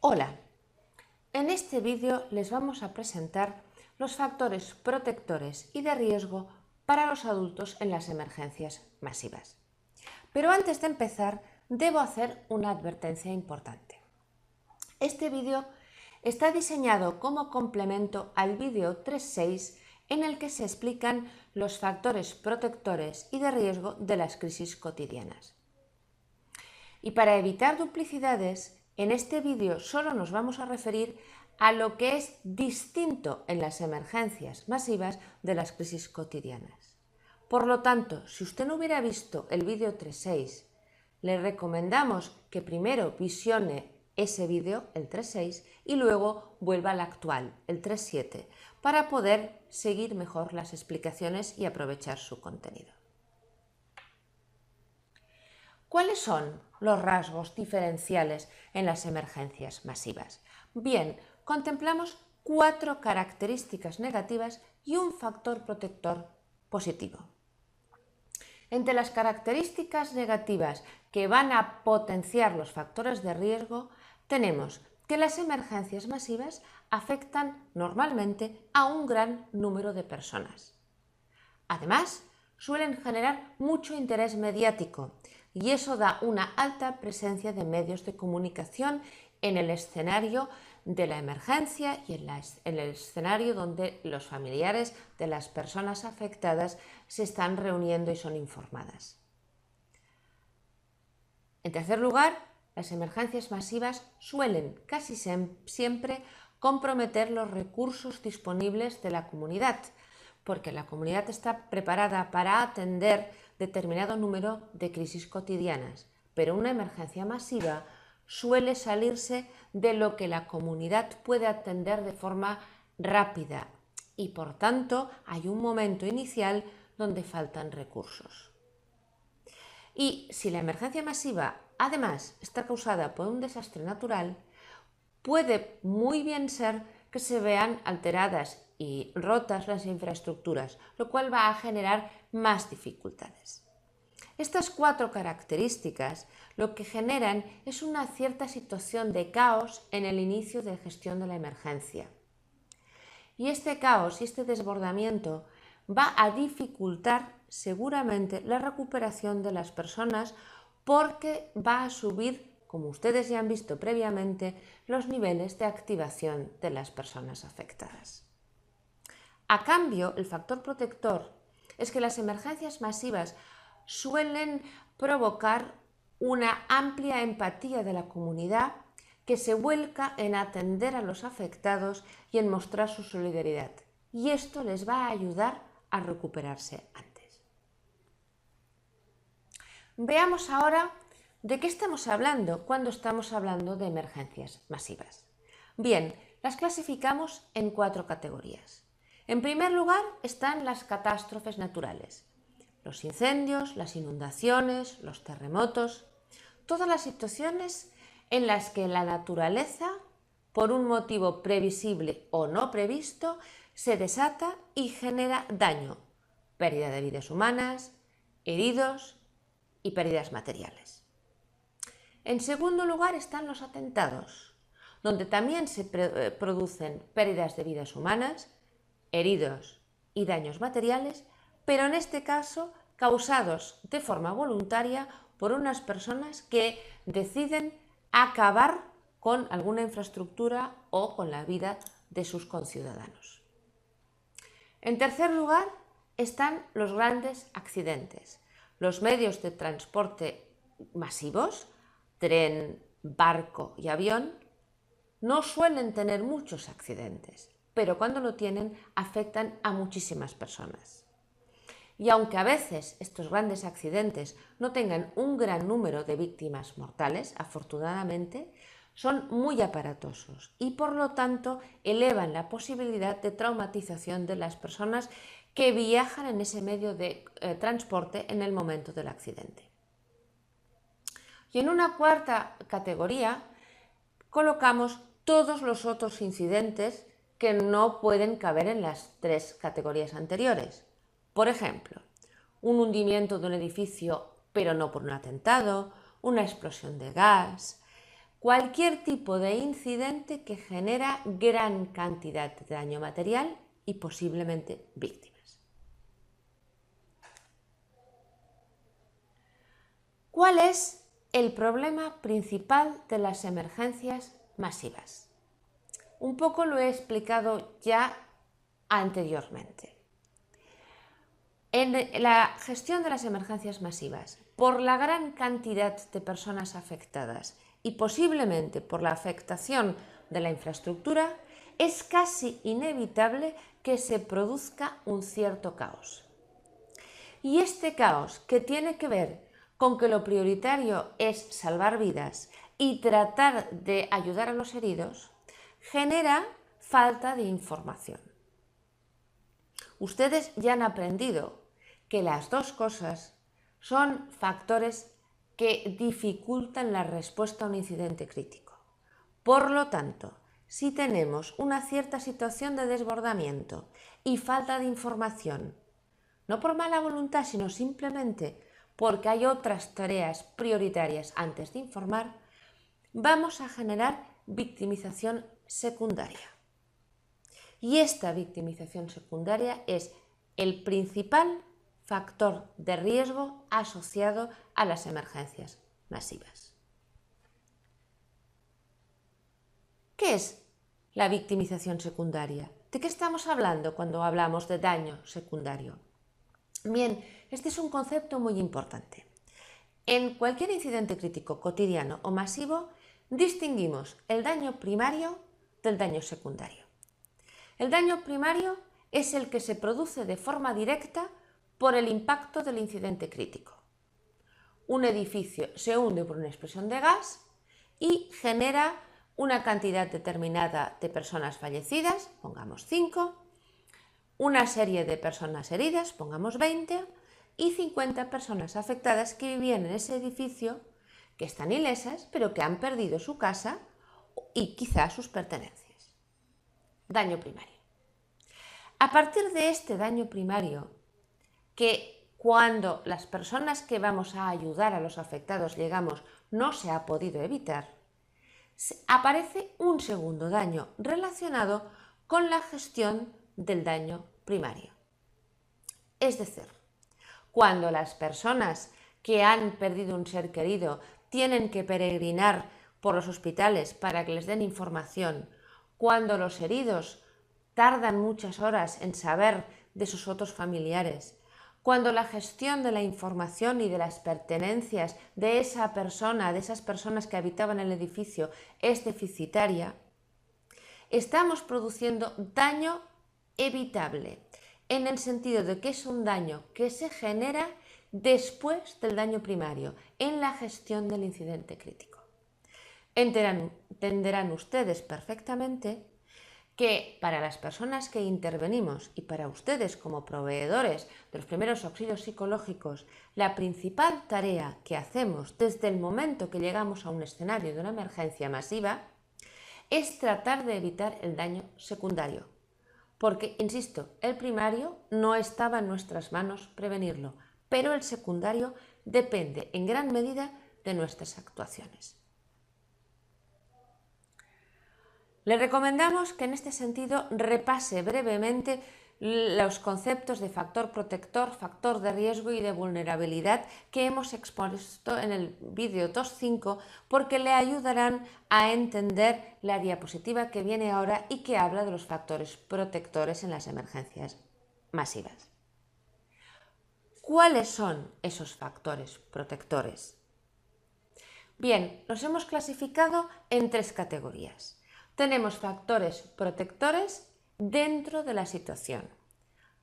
Hola, en este vídeo les vamos a presentar los factores protectores y de riesgo para los adultos en las emergencias masivas. Pero antes de empezar, debo hacer una advertencia importante. Este vídeo está diseñado como complemento al vídeo 3.6 en el que se explican los factores protectores y de riesgo de las crisis cotidianas. Y para evitar duplicidades, en este vídeo solo nos vamos a referir a lo que es distinto en las emergencias masivas de las crisis cotidianas. Por lo tanto, si usted no hubiera visto el vídeo 3.6, le recomendamos que primero visione ese vídeo, el 3.6, y luego vuelva al actual, el 3.7, para poder seguir mejor las explicaciones y aprovechar su contenido. ¿Cuáles son los rasgos diferenciales en las emergencias masivas? Bien, contemplamos 4 características negativas y un factor protector positivo. Entre las características negativas que van a potenciar los factores de riesgo, tenemos que las emergencias masivas afectan normalmente a un gran número de personas. Además, suelen generar mucho interés mediático y eso da una alta presencia de medios de comunicación en el escenario de la emergencia y en el escenario donde los familiares de las personas afectadas se están reuniendo y son informadas. En tercer lugar, las emergencias masivas suelen casi siempre comprometer los recursos disponibles de la comunidad, porque la comunidad está preparada para atender determinado número de crisis cotidianas, pero una emergencia masiva suele salirse de lo que la comunidad puede atender de forma rápida y, por tanto, hay un momento inicial donde faltan recursos. Y si la emergencia masiva, además, está causada por un desastre natural, puede muy bien ser que se vean alteradas y rotas las infraestructuras, lo cual va a generar más dificultades. Estas 4 características lo que generan es una cierta situación de caos en el inicio de gestión de la emergencia. Y este caos y este desbordamiento va a dificultar seguramente la recuperación de las personas porque va a subir, como ustedes ya han visto previamente, los niveles de activación de las personas afectadas. A cambio, el factor protector es que las emergencias masivas suelen provocar una amplia empatía de la comunidad que se vuelca en atender a los afectados y en mostrar su solidaridad. Y esto les va a ayudar a recuperarse antes. Veamos ahora de qué estamos hablando cuando estamos hablando de emergencias masivas. Bien, las clasificamos en 4 categorías. En primer lugar están las catástrofes naturales, los incendios, las inundaciones, los terremotos, todas las situaciones en las que la naturaleza, por un motivo previsible o no previsto, se desata y genera daño, pérdida de vidas humanas, heridos y pérdidas materiales. En segundo lugar están los atentados, donde también se producen pérdidas de vidas humanas, heridos y daños materiales, pero en este caso causados de forma voluntaria por unas personas que deciden acabar con alguna infraestructura o con la vida de sus conciudadanos. En tercer lugar están los grandes accidentes. Los medios de transporte masivos, tren, barco y avión, no suelen tener muchos accidentes, pero cuando lo tienen afectan a muchísimas personas. Y aunque a veces estos grandes accidentes no tengan un gran número de víctimas mortales, afortunadamente, son muy aparatosos y por lo tanto elevan la posibilidad de traumatización de las personas que viajan en ese medio de transporte en el momento del accidente. Y en una cuarta categoría colocamos todos los otros incidentes que no pueden caber en las 3 categorías anteriores. Por ejemplo, un hundimiento de un edificio pero no por un atentado, una explosión de gas, cualquier tipo de incidente que genera gran cantidad de daño material y posiblemente víctimas. ¿Cuál es el problema principal de las emergencias masivas? Un poco lo he explicado ya anteriormente. En la gestión de las emergencias masivas, por la gran cantidad de personas afectadas y posiblemente por la afectación de la infraestructura, es casi inevitable que se produzca un cierto caos. Y este caos, que tiene que ver con que lo prioritario es salvar vidas y tratar de ayudar a los heridos, genera falta de información. Ustedes ya han aprendido que las dos cosas son factores que dificultan la respuesta a un incidente crítico. Por lo tanto, si tenemos una cierta situación de desbordamiento y falta de información, no por mala voluntad, sino simplemente porque hay otras tareas prioritarias antes de informar, vamos a generar victimización secundaria. Y esta victimización secundaria es el principal factor de riesgo asociado a las emergencias masivas. ¿Qué es la victimización secundaria? ¿De qué estamos hablando cuando hablamos de daño secundario? Bien, este es un concepto muy importante. En cualquier incidente crítico cotidiano o masivo, distinguimos el daño primario del daño secundario. El daño primario es el que se produce de forma directa por el impacto del incidente crítico. Un edificio se hunde por una explosión de gas y genera una cantidad determinada de personas fallecidas, pongamos 5, una serie de personas heridas, pongamos 20, y 50 personas afectadas que vivían en ese edificio, que están ilesas, pero que han perdido su casa y quizás sus pertenencias. Daño primario. A partir de este daño primario, que cuando las personas que vamos a ayudar a los afectados llegamos no se ha podido evitar, aparece un segundo daño relacionado con la gestión del daño primario. Es decir, cuando las personas que han perdido un ser querido tienen que peregrinar por los hospitales para que les den información, cuando los heridos tardan muchas horas en saber de sus otros familiares, cuando la gestión de la información y de las pertenencias de esa persona, de esas personas que habitaban el edificio, es deficitaria, estamos produciendo daño evitable, en el sentido de que es un daño que se genera después del daño primario, en la gestión del incidente crítico. Entenderán ustedes perfectamente que para las personas que intervenimos y para ustedes como proveedores de los primeros auxilios psicológicos, la principal tarea que hacemos desde el momento que llegamos a un escenario de una emergencia masiva es tratar de evitar el daño secundario. Porque, insisto, el primario no estaba en nuestras manos prevenirlo, pero el secundario depende en gran medida de nuestras actuaciones. Le recomendamos que en este sentido repase brevemente los conceptos de factor protector, factor de riesgo y de vulnerabilidad que hemos expuesto en el vídeo 2.5 porque le ayudarán a entender la diapositiva que viene ahora y que habla de los factores protectores en las emergencias masivas. ¿Cuáles son esos factores protectores? Bien, los hemos clasificado en 3 categorías. Tenemos factores protectores dentro de la situación.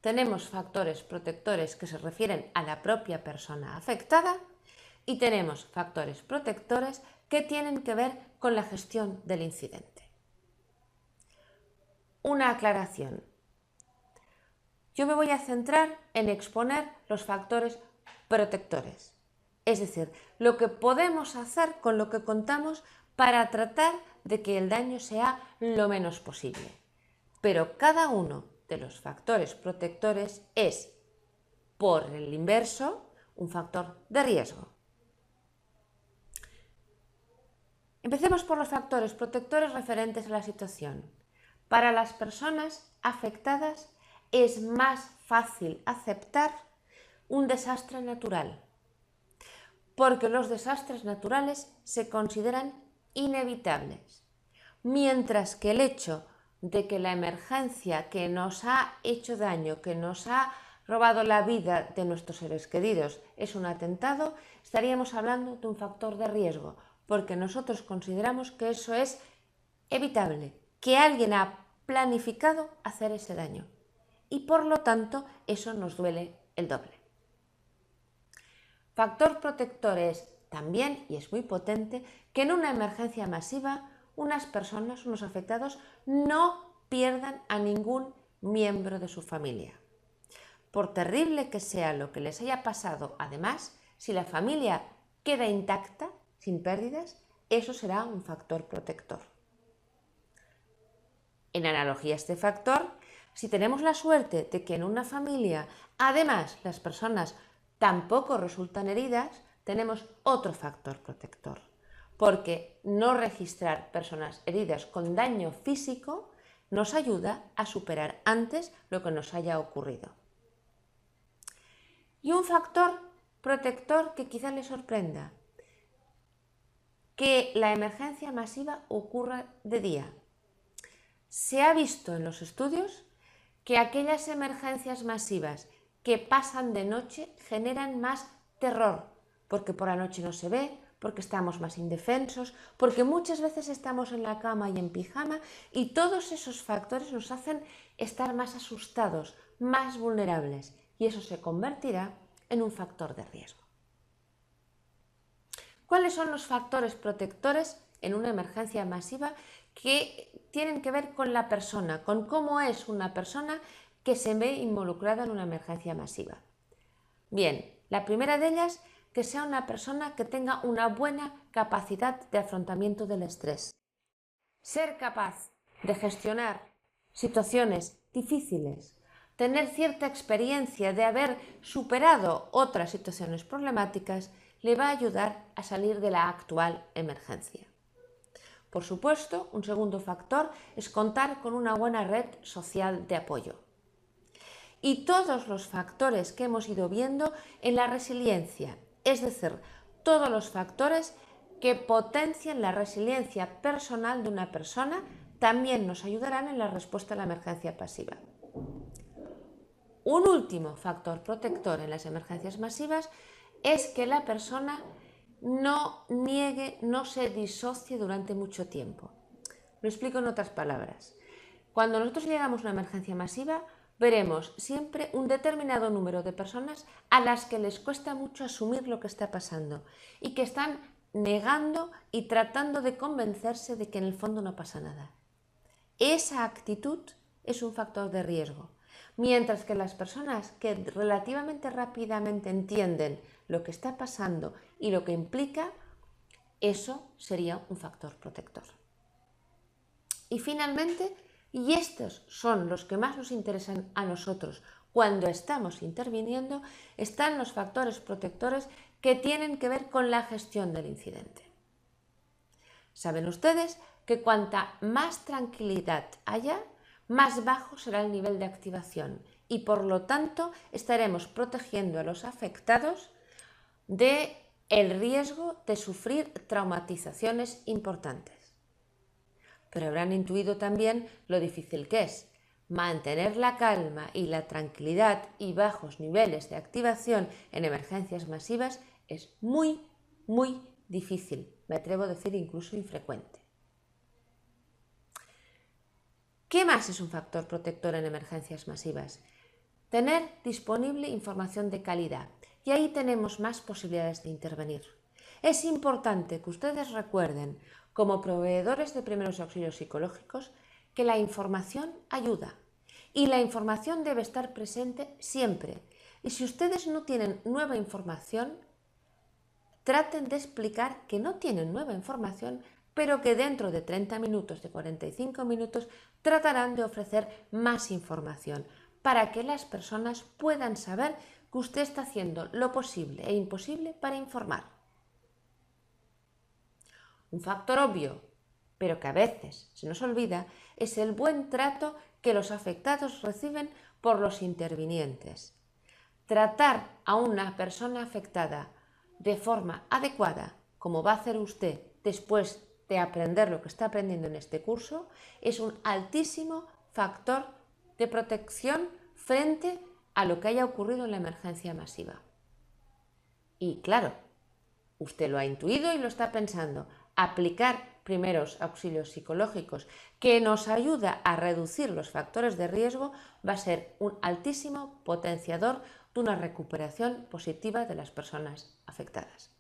Tenemos factores protectores que se refieren a la propia persona afectada y tenemos factores protectores que tienen que ver con la gestión del incidente. Una aclaración. Yo me voy a centrar en exponer los factores protectores, es decir, lo que podemos hacer con lo que contamos para tratar de que el daño sea lo menos posible. Pero cada uno de los factores protectores es, por el inverso, un factor de riesgo. Empecemos por los factores protectores referentes a la situación. Para las personas afectadas es más fácil aceptar un desastre natural, porque los desastres naturales se consideran inevitables, mientras que el hecho de que la emergencia que nos ha hecho daño, que nos ha robado la vida de nuestros seres queridos, es un atentado, estaríamos hablando de un factor de riesgo, porque nosotros consideramos que eso es evitable, que alguien ha planificado hacer ese daño y por lo tanto eso nos duele el doble. Factor protector es también, y es muy potente, que en una emergencia masiva unas personas, unos afectados, no pierdan a ningún miembro de su familia. Por terrible que sea lo que les haya pasado, además, si la familia queda intacta, sin pérdidas, eso será un factor protector. En analogía a este factor, si tenemos la suerte de que en una familia, además, las personas tampoco resultan heridas, tenemos otro factor protector, porque no registrar personas heridas con daño físico nos ayuda a superar antes lo que nos haya ocurrido. Y un factor protector que quizá les sorprenda, que la emergencia masiva ocurra de día. Se ha visto en los estudios que aquellas emergencias masivas que pasan de noche generan más terror, porque por la noche no se ve, porque estamos más indefensos, porque muchas veces estamos en la cama y en pijama y todos esos factores nos hacen estar más asustados, más vulnerables y eso se convertirá en un factor de riesgo. ¿Cuáles son los factores protectores en una emergencia masiva que tienen que ver con la persona, con cómo es una persona que se ve involucrada en una emergencia masiva? Bien, la primera de ellas, que sea una persona que tenga una buena capacidad de afrontamiento del estrés. Ser capaz de gestionar situaciones difíciles, tener cierta experiencia de haber superado otras situaciones problemáticas, le va a ayudar a salir de la actual emergencia. Por supuesto, un segundo factor es contar con una buena red social de apoyo. Y todos los factores que hemos ido viendo en la resiliencia, es decir, todos los factores que potencian la resiliencia personal de una persona, también nos ayudarán en la respuesta a la emergencia pasiva. Un último factor protector en las emergencias masivas es que la persona no niegue, no se disocie durante mucho tiempo. Lo explico en otras palabras. Cuando nosotros llegamos a una emergencia masiva, veremos siempre un determinado número de personas a las que les cuesta mucho asumir lo que está pasando y que están negando y tratando de convencerse de que en el fondo no pasa nada. Esa actitud es un factor de riesgo, mientras que las personas que relativamente rápidamente entienden lo que está pasando y lo que implica, eso sería un factor protector. Y finalmente, y estos son los que más nos interesan a nosotros cuando estamos interviniendo, están los factores protectores que tienen que ver con la gestión del incidente. Saben ustedes que cuanta más tranquilidad haya, más bajo será el nivel de activación y por lo tanto estaremos protegiendo a los afectados del riesgo de sufrir traumatizaciones importantes. Pero habrán intuido también lo difícil que es. Mantener la calma y la tranquilidad y bajos niveles de activación en emergencias masivas es muy, muy difícil. Me atrevo a decir incluso infrecuente. ¿Qué más es un factor protector en emergencias masivas? Tener disponible información de calidad. Y ahí tenemos más posibilidades de intervenir. Es importante que ustedes recuerden, como proveedores de primeros auxilios psicológicos, que la información ayuda y la información debe estar presente siempre. Y si ustedes no tienen nueva información, traten de explicar que no tienen nueva información, pero que dentro de 30 minutos, de 45 minutos, tratarán de ofrecer más información para que las personas puedan saber que usted está haciendo lo posible e imposible para informar. Un factor obvio, pero que a veces se nos olvida, es el buen trato que los afectados reciben por los intervinientes. Tratar a una persona afectada de forma adecuada, como va a hacer usted después de aprender lo que está aprendiendo en este curso, es un altísimo factor de protección frente a lo que haya ocurrido en la emergencia masiva. Y claro, usted lo ha intuido y lo está pensando. Aplicar primeros auxilios psicológicos que nos ayuda a reducir los factores de riesgo va a ser un altísimo potenciador de una recuperación positiva de las personas afectadas.